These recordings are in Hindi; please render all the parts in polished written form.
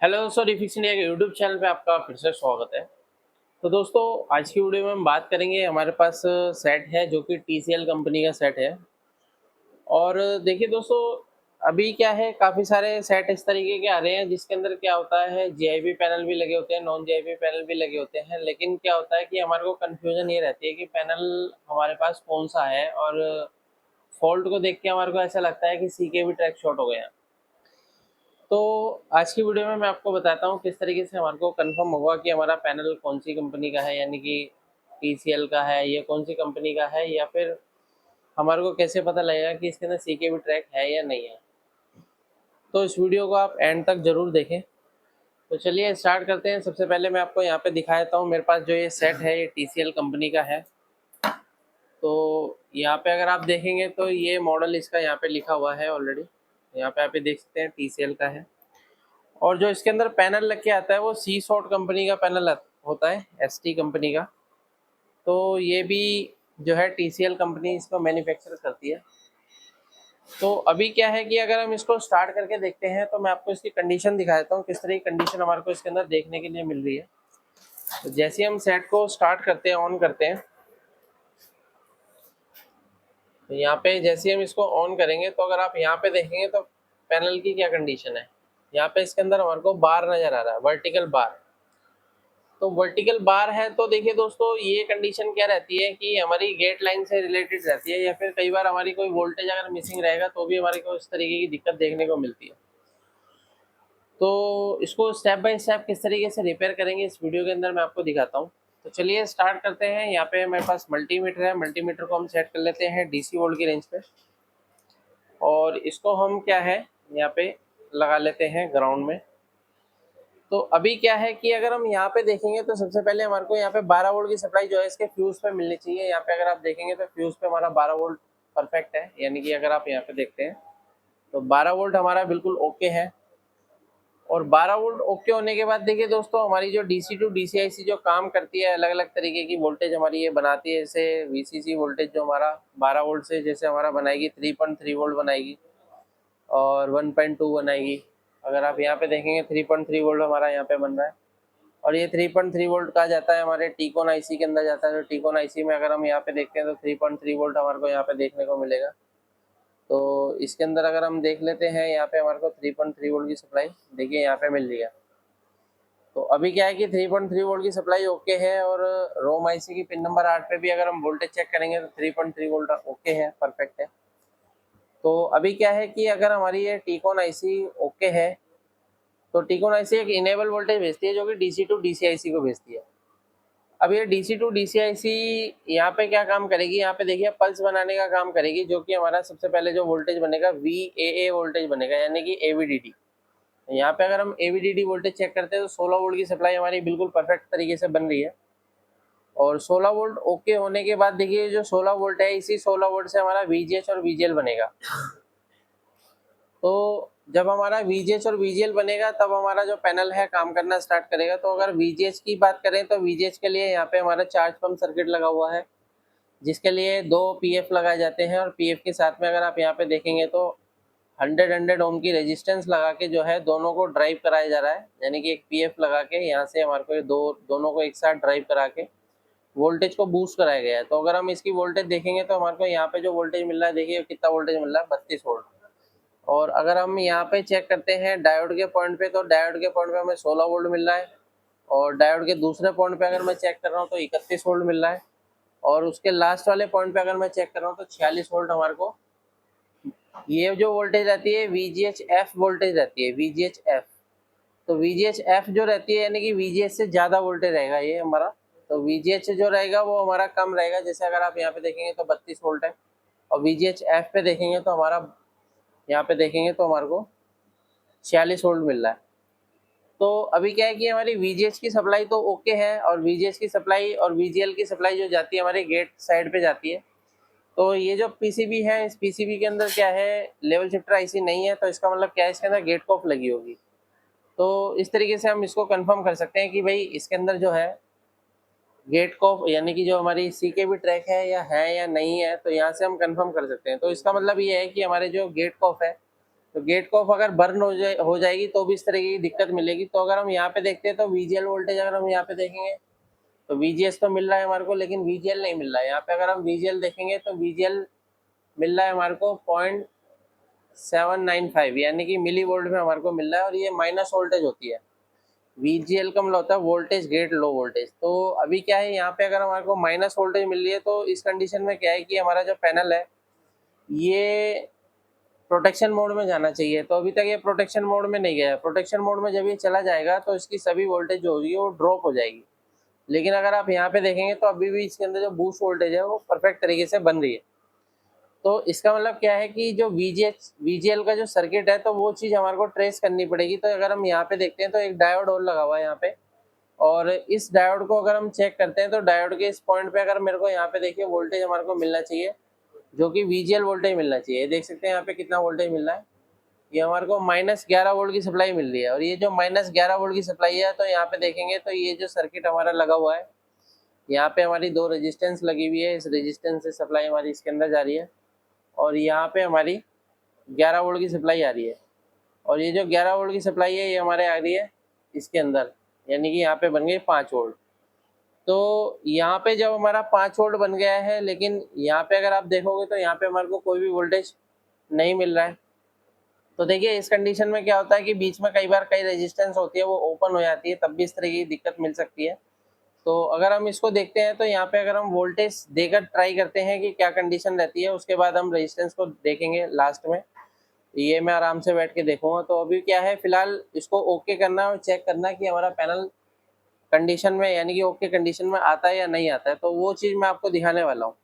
हेलो दोस्तों, रिफिक्स इंडिया के यूट्यूब चैनल पे आपका फिर से स्वागत है। तो दोस्तों, आज की वीडियो में हम बात करेंगे। हमारे पास सेट है जो कि टीसीएल कंपनी का सेट है। और देखिए दोस्तों, अभी क्या है, काफ़ी सारे सेट इस तरीके के आ रहे हैं जिसके अंदर क्या होता है, जीआईबी पैनल भी लगे होते हैं, नॉन जीआईबी पैनल भी लगे होते हैं। लेकिन क्या होता है कि हमारे को कन्फ्यूजन ये रहती है कि पैनल हमारे पास कौन सा है, और फॉल्ट को देख के हमारे को ऐसा लगता है कि सीके भी ट्रैक शॉर्ट हो गए हैं। तो आज की वीडियो में मैं आपको बताता हूँ किस तरीके से हमारे को कंफर्म होगा कि हमारा पैनल कौन सी कंपनी का है, यानी कि टीसीएल का है, ये कौन सी कंपनी का है, या फिर हमारे को कैसे पता लगेगा कि इसके अंदर सीके भी ट्रैक है या नहीं है। तो इस वीडियो को आप एंड तक जरूर देखें। तो चलिए स्टार्ट करते हैं। सबसे पहले मैं आपको यहाँ पे दिखा देता हूँ, मेरे पास जो ये सेट है ये टीसीएल कंपनी का है। तो यहाँ पे अगर आप देखेंगे तो ये मॉडल इसका यहाँ पे लिखा हुआ है ऑलरेडी। यहाँ पे आप ये देख सकते हैं टीसीएल का है। और जो इसके अंदर पैनल लग के आता है वो सी शॉर्ट कंपनी का पैनल होता है, एसटी कंपनी का। तो ये भी जो है टीसीएल कंपनी इसको मैन्युफैक्चर करती है। तो अभी क्या है कि अगर हम इसको स्टार्ट करके देखते हैं तो मैं आपको इसकी कंडीशन दिखा देता हूँ, किस तरह की कंडीशन हमारे को इसके अंदर देखने के लिए मिल रही है। तो जैसे हम सेट को स्टार्ट करते हैं, ऑन करते हैं, तो यहाँ पे जैसे हम इसको ऑन करेंगे तो अगर आप यहाँ पे देखेंगे तो पैनल की क्या कंडीशन है। यहाँ पे इसके अंदर हमारे को बार नजर आ रहा है, वर्टिकल बार। तो वर्टिकल बार है तो देखिए दोस्तों, ये कंडीशन क्या रहती है कि हमारी गेट लाइन से रिलेटेड रहती है, या फिर कई बार हमारी कोई वोल्टेज अगर मिसिंग रहेगा तो भी हमारे को इस तरीके की दिक्कत देखने को मिलती है। तो इसको स्टेप बाय स्टेप किस तरीके से रिपेयर करेंगे इस वीडियो के अंदर मैं आपको दिखाता हूँ। तो चलिए स्टार्ट करते हैं। यहाँ पे मेरे पास मल्टीमीटर है, मल्टीमीटर को हम सेट कर लेते हैं डीसी वोल्ट की रेंज पे, और इसको हम क्या है यहाँ पे लगा लेते हैं ग्राउंड में। तो अभी क्या है कि अगर हम यहाँ पे देखेंगे तो सबसे पहले हमारे को यहाँ पे 12 वोल्ट की सप्लाई जो है इसके फ्यूज पे मिलनी चाहिए। यहाँ पे अगर आप देखेंगे तो फ्यूज पे हमारा 12 वोल्ट परफेक्ट है, यानी कि अगर आप यहाँ पे देखते हैं तो 12 वोल्ट हमारा बिल्कुल ओके है। और 12 वोल्ट ओके होने के बाद देखिए दोस्तों, हमारी जो डीसी टू डीसीआईसी जो काम करती है, अलग अलग तरीके की वोल्टेज हमारी ये बनाती है। जैसे वीसीसी वोल्टेज जो हमारा 12 वोल्ट से जैसे हमारा बनाएगी 3.3 वोल्ट बनाएगी, और 1.2 बनाएगी। अगर आप यहाँ पे देखेंगे 3.3 वोल्ट हमारा यहाँ पे बन रहा है, और ये 3.3 वोल्ट का जाता है हमारे टीकॉन आईसी के अंदर जाता है। तो टीकॉन आईसी में अगर हम यहाँ पे देखते हैं तो 3.3 वोल्ट हमारे को यहाँ पे देखने को मिलेगा। तो इसके अंदर अगर हम देख लेते हैं, यहाँ पे हमारे को 3.3 वोल्ट की सप्लाई देखिए यहाँ पे मिल रही है। तो अभी क्या है कि 3.3 वोल्ट की सप्लाई ओके है, और रोम आईसी की पिन नंबर 8 पे भी अगर हम वोल्टेज चेक करेंगे तो 3.3 वोल्ट ओके है, परफेक्ट है। तो अभी क्या है कि अगर हमारी ये टीकॉन आईसी ओके है तो टीकॉन आईसी एक इनेबल वोल्टेज भेजती है जो कि डीसी टू डीसीआईसी को भेजती है। अब ये डीसी टू डीसीआईसी यहाँ पे क्या काम करेगी, यहाँ पे देखिए पल्स बनाने का काम करेगी, जो कि हमारा सबसे पहले जो वोल्टेज बनेगा वीएए वोल्टेज बनेगा, यानी कि एवीडीडी। यहाँ पे अगर हम एवीडीडी वोल्टेज चेक करते हैं तो 16 वोल्ट की सप्लाई हमारी बिल्कुल परफेक्ट तरीके से बन रही है। और 16 वोल्ट ओके होने के बाद देखिए जो 16 वोल्ट है, इसी 16 वोल्ट से हमारा वीजीएच और वीजीएल बनेगा। तो जब हमारा वीजीएच और वीजीएल बनेगा तब हमारा जो पैनल है काम करना स्टार्ट करेगा। तो अगर वीजीएच की बात करें तो वीजीएच के लिए यहाँ पे हमारा चार्ज पंप सर्किट लगा हुआ है, जिसके लिए 2 पीएफ लगाए जाते हैं। और पीएफ के साथ में अगर आप यहाँ पे देखेंगे तो 100 ओम की रेजिस्टेंस लगा के जो है दोनों को ड्राइव कराया जा रहा है, यानी कि एक पीएफ लगा के यहाँ से हमारे को ये दोनों को एक साथ ड्राइव करा के वोल्टेज को बूस्ट कराया गया है। तो अगर हम इसकी वोल्टेज देखेंगे तो हमारे को यहाँ पे जो वोल्टेज मिल रहा है, देखिए कितना वोल्टेज मिल रहा है, 32 वोल्ट। और अगर हम यहाँ पे चेक करते हैं डायोड के पॉइंट पे, तो डायोड के पॉइंट पे हमें 16 वोल्ट मिल रहा है। और डायोड के दूसरे पॉइंट पे अगर मैं चेक कर रहा हूँ तो 31 वोल्ट मिल रहा है। और उसके लास्ट वाले पॉइंट पे अगर मैं चेक कर रहा हूँ तो 46 वोल्ट हमारे को ये जो वोल्टेज रहती है वीजीएच एफ वोल्टेज रहती है, वीजीएच एफ। तो वीजीएच एफ जो रहती है यानी कि वीजीएच से ज़्यादा वोल्टेज रहेगा ये हमारा। तो वीजीएच जो रहेगा वो हमारा कम रहेगा। जैसे अगर आप यहाँ पे देखेंगे तो 32 वोल्ट है, और वीजीएच एफ पे देखेंगे तो हमारा यहाँ पे देखेंगे तो हमारे को 46 वोल्ट मिल रहा है। तो अभी क्या है कि हमारी वीजीएच की सप्लाई तो ओके है, और वीजीएच की सप्लाई और वीजीएल की सप्लाई जो जाती है हमारे गेट साइड पे जाती है। तो ये जो पीसीबी है, इस पीसीबी के अंदर क्या है, लेवल शिफ्टर आईसी नहीं है। तो इसका मतलब क्या है, इसके अंदर गेट कॉफ लगी होगी। तो इस तरीके से हम इसको कंफर्म कर सकते हैं कि भाई इसके अंदर जो है गेट कॉफ, यानी कि जो हमारी सीके भी ट्रैक है या नहीं है। तो यहाँ से हम कंफर्म कर सकते हैं। तो इसका मतलब ये है कि हमारे जो गेट कॉफ है तो गेट को अगर बर्न हो जाएगी तो भी इस तरीके की दिक्कत मिलेगी। तो अगर हम यहाँ पे देखते हैं तो वीजीएल वोल्टेज अगर हम यहाँ पे देखेंगे तो वीजीएस तो मिल रहा है हमारे को, लेकिन वीजीएल नहीं मिल रहा है। यहाँ पे अगर हम वीजीएल देखेंगे तो वीजीएल मिल रहा है हमारे को 0.795 यानी कि मिली वोल्ट में हमारे को मिल रहा है, और ये माइनस वोल्टेज होती है। वीजीएल का मतलब होता है वोल्टेज गेट लो वोल्टेज। तो अभी क्या है, यहाँ पे अगर हमारे को माइनस वोल्टेज मिल रही है तो इस कंडीशन में क्या है कि हमारा जो पैनल है ये प्रोटेक्शन मोड में जाना चाहिए। तो अभी तक ये प्रोटेक्शन मोड में नहीं गया है। प्रोटेक्शन मोड में जब ये चला जाएगा तो इसकी सभी वोल्टेज जो होगी वो ड्रॉप हो जाएगी। लेकिन अगर आप यहाँ पे देखेंगे तो अभी भी इसके अंदर जो बूस्ट वोल्टेज है वो परफेक्ट तरीके से बन रही है। तो इसका मतलब क्या है कि जो वीजीएल का जो सर्किट है तो वो चीज़ हमारे को ट्रेस करनी पड़ेगी। तो अगर हम यहाँ पे देखते हैं तो एक डायोड और लगा हुआ है यहाँ पे, और इस डायोड को अगर हम चेक करते हैं तो डायोड के इस पॉइंट पे अगर मेरे को यहाँ पे देखिए वोल्टेज हमारे को मिलना चाहिए, जो कि वीजीएल वोल्टेज मिलना चाहिए। देख सकते हैं यहाँ पे कितना वोल्टेज मिल रहा है, ये हमारे को -11 वोल्ट की सप्लाई मिल रही है। और ये जो -11 वोल्ट की सप्लाई है तो यहाँ पे देखेंगे तो ये जो सर्किट हमारा लगा हुआ है, यहाँ पे हमारी 2 रेजिस्टेंस लगी हुई है, इस रेजिस्टेंस से सप्लाई हमारी इसके अंदर जा रही है, और यहाँ पे हमारी 11 वोल्ट की सप्लाई आ रही है। और ये जो 11 वोल्ट की सप्लाई है ये हमारे आ रही है इसके अंदर, यानी कि यहाँ पे बन गई 5 वोल्ट। तो यहाँ पे जब हमारा 5 वोल्ट बन गया है, लेकिन यहाँ पे अगर आप देखोगे तो यहाँ पे हमारे को कोई भी वोल्टेज नहीं मिल रहा है। तो देखिए इस कंडीशन में क्या होता है कि बीच में कई बार कई रेजिस्टेंस होती है वो ओपन हो जाती है, तब भी इस तरह की दिक्कत मिल सकती है। तो अगर हम इसको देखते हैं तो यहाँ पे अगर हम वोल्टेज देकर ट्राई करते हैं कि क्या कंडीशन रहती है, उसके बाद हम रेजिस्टेंस को देखेंगे लास्ट में। ये मैं आराम से बैठ के देखूंगा। तो अभी क्या है, फिलहाल इसको ओके करना है और चेक करना है कि हमारा पैनल कंडीशन में यानी कि ओके कंडीशन में आता है या नहीं आता है। तो वो चीज़ मैं आपको दिखाने वाला हूँ।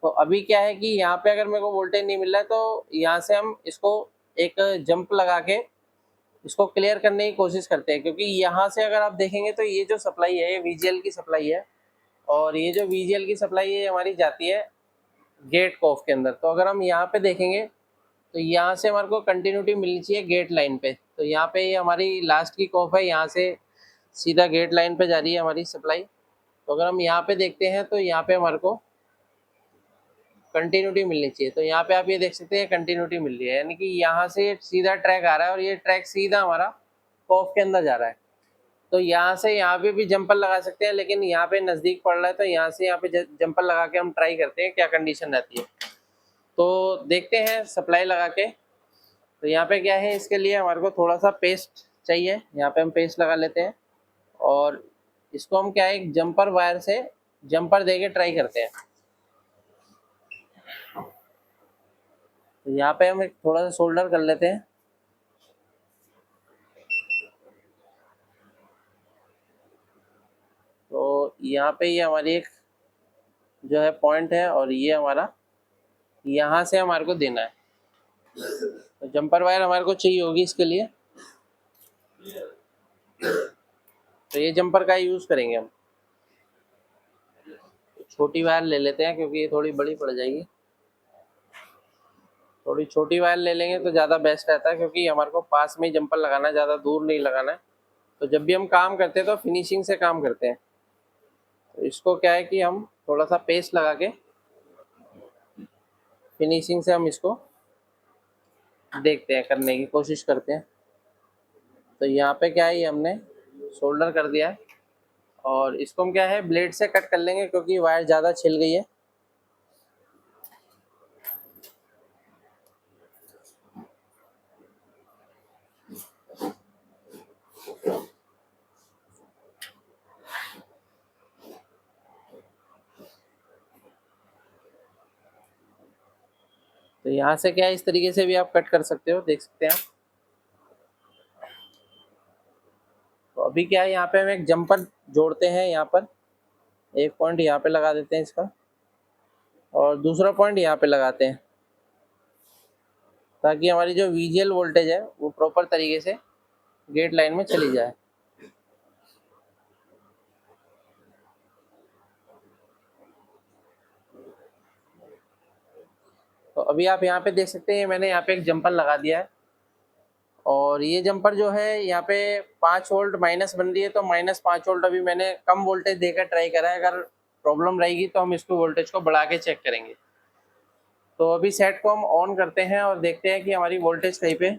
तो अभी क्या है कि यहाँ पे अगर मेरे को वोल्टेज नहीं मिल रहा है तो यहाँ से हम इसको एक जंप लगा के इसको क्लियर करने की कोशिश करते हैं, क्योंकि यहाँ से अगर आप देखेंगे तो ये जो सप्लाई है ये वीजीएल की सप्लाई है, और ये जो वीजीएल की सप्लाई है हमारी जाती है गेट कॉफ के अंदर। तो अगर हम यहाँ पे देखेंगे तो यहाँ से हमारे को कंटिन्यूटी मिलनी चाहिए गेट लाइन पे। तो यहाँ पे ये हमारी लास्ट की कॉफ है, यहाँ से सीधा गेट लाइन पे जा रही है हमारी सप्लाई। तो अगर हम यहाँ पे देखते हैं तो यहाँ पे हमारे को कंटिन्यूटी मिलनी चाहिए। तो यहाँ पे आप ये देख सकते हैं कंटिन्यूटी मिल रही है, यानी कि यहाँ से सीधा ट्रैक आ रहा है और ये ट्रैक सीधा हमारा कॉफ के अंदर जा रहा है। तो यहाँ से यहाँ पे भी जंपर लगा सकते हैं, लेकिन यहाँ पे नज़दीक पड़ रहा है तो यहाँ से यहाँ पे जंपर लगा के हम ट्राई करते हैं क्या कंडीशन रहती है। तो देखते हैं सप्लाई लगा के। तो यहाँ पे क्या है, इसके लिए हमारे को थोड़ा सा पेस्ट चाहिए, यहाँ पे हम पेस्ट लगा लेते हैं और इसको हम क्या है एक जंपर वायर से जंपर दे के ट्राई करते हैं। तो यहाँ पे हम एक थोड़ा सा सोल्डर कर लेते हैं। तो यहाँ पे ये हमारी एक जो है पॉइंट है और ये हमारा यहाँ से हमारे को देना है। तो जंपर वायर हमारे को चाहिए होगी इसके लिए, तो ये जंपर का यूज़ करेंगे हम। छोटी वायर ले लेते हैं क्योंकि ये थोड़ी बड़ी पड़ जाएगी। थोड़ी छोटी वायर ले लेंगे तो ज़्यादा बेस्ट रहता है, क्योंकि हमारे को पास में ही जंपर लगाना है, ज़्यादा दूर नहीं लगाना है। तो जब भी हम काम करते हैं तो फिनिशिंग से काम करते हैं। तो इसको क्या है कि हम थोड़ा सा पेस्ट लगा के फिनिशिंग से हम इसको देखते हैं, करने की कोशिश करते हैं। तो यहाँ पे क्या है, ये हमने सोल्डर कर दिया है और इसको हम क्या है ब्लेड से कट कर लेंगे क्योंकि वायर ज़्यादा छिल गई है। तो यहाँ से क्या है इस तरीके से भी आप कट कर सकते हो, देख सकते हैं आप। तो अभी क्या है, यहाँ पे हम एक जंपर जोड़ते हैं। यहाँ पर एक पॉइंट यहाँ पे लगा देते हैं इसका, और दूसरा पॉइंट यहाँ पे लगाते हैं, ताकि हमारी जो वीजीएल वोल्टेज है वो प्रॉपर तरीके से गेट लाइन में चली जाए। तो अभी आप यहाँ पे देख सकते हैं मैंने यहाँ पे एक जंपर लगा दिया है, और ये जंपर जो है यहाँ पे 5 वोल्ट माइनस बन रही है। तो -5 वोल्ट अभी मैंने कम वोल्टेज देकर ट्राई करा है। अगर प्रॉब्लम रहेगी तो हम इसको वोल्टेज को बढ़ा के चेक करेंगे। तो अभी सेट को हम ऑन करते हैं और देखते हैं कि हमारी वोल्टेज कहीं पे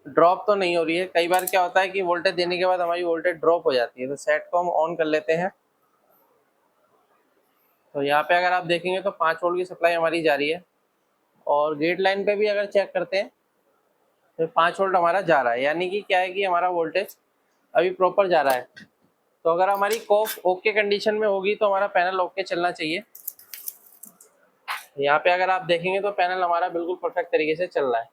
ड्रॉप तो नहीं हो रही है। कई बार क्या होता है कि वोल्टेज देने के बाद हमारी वोल्टेज ड्रॉप हो जाती है, तो सेट को हम ऑन कर लेते हैं। तो यहाँ पे अगर आप देखेंगे तो 5 वोल्ट की सप्लाई हमारी जा रही है, और गेट लाइन पे भी अगर चेक करते हैं तो 5 वोल्ट हमारा जा रहा है, यानी कि क्या है कि हमारा वोल्टेज अभी प्रॉपर जा रहा है। तो अगर हमारी कॉफ ओके कंडीशन में होगी तो हमारा पैनल ओके चलना चाहिए। यहाँ पे अगर आप देखेंगे तो पैनल हमारा बिल्कुल परफेक्ट तरीके से चल रहा है।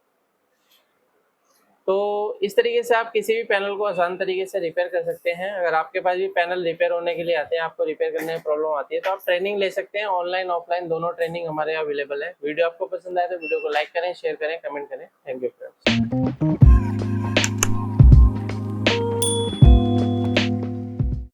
तो इस तरीके से आप किसी भी पैनल को आसान तरीके से रिपेयर कर सकते हैं। अगर आपके पास भी पैनल रिपेयर होने के लिए आते हैं, आपको रिपेयर करने में प्रॉब्लम आती है, तो आप ट्रेनिंग ले सकते हैं। ऑनलाइन ऑफलाइन दोनों ट्रेनिंग हमारे यहाँ अवेलेबल है। वीडियो आपको पसंद आए तो वीडियो को लाइक करें, शेयर करें, कमेंट करें। Thank you friends.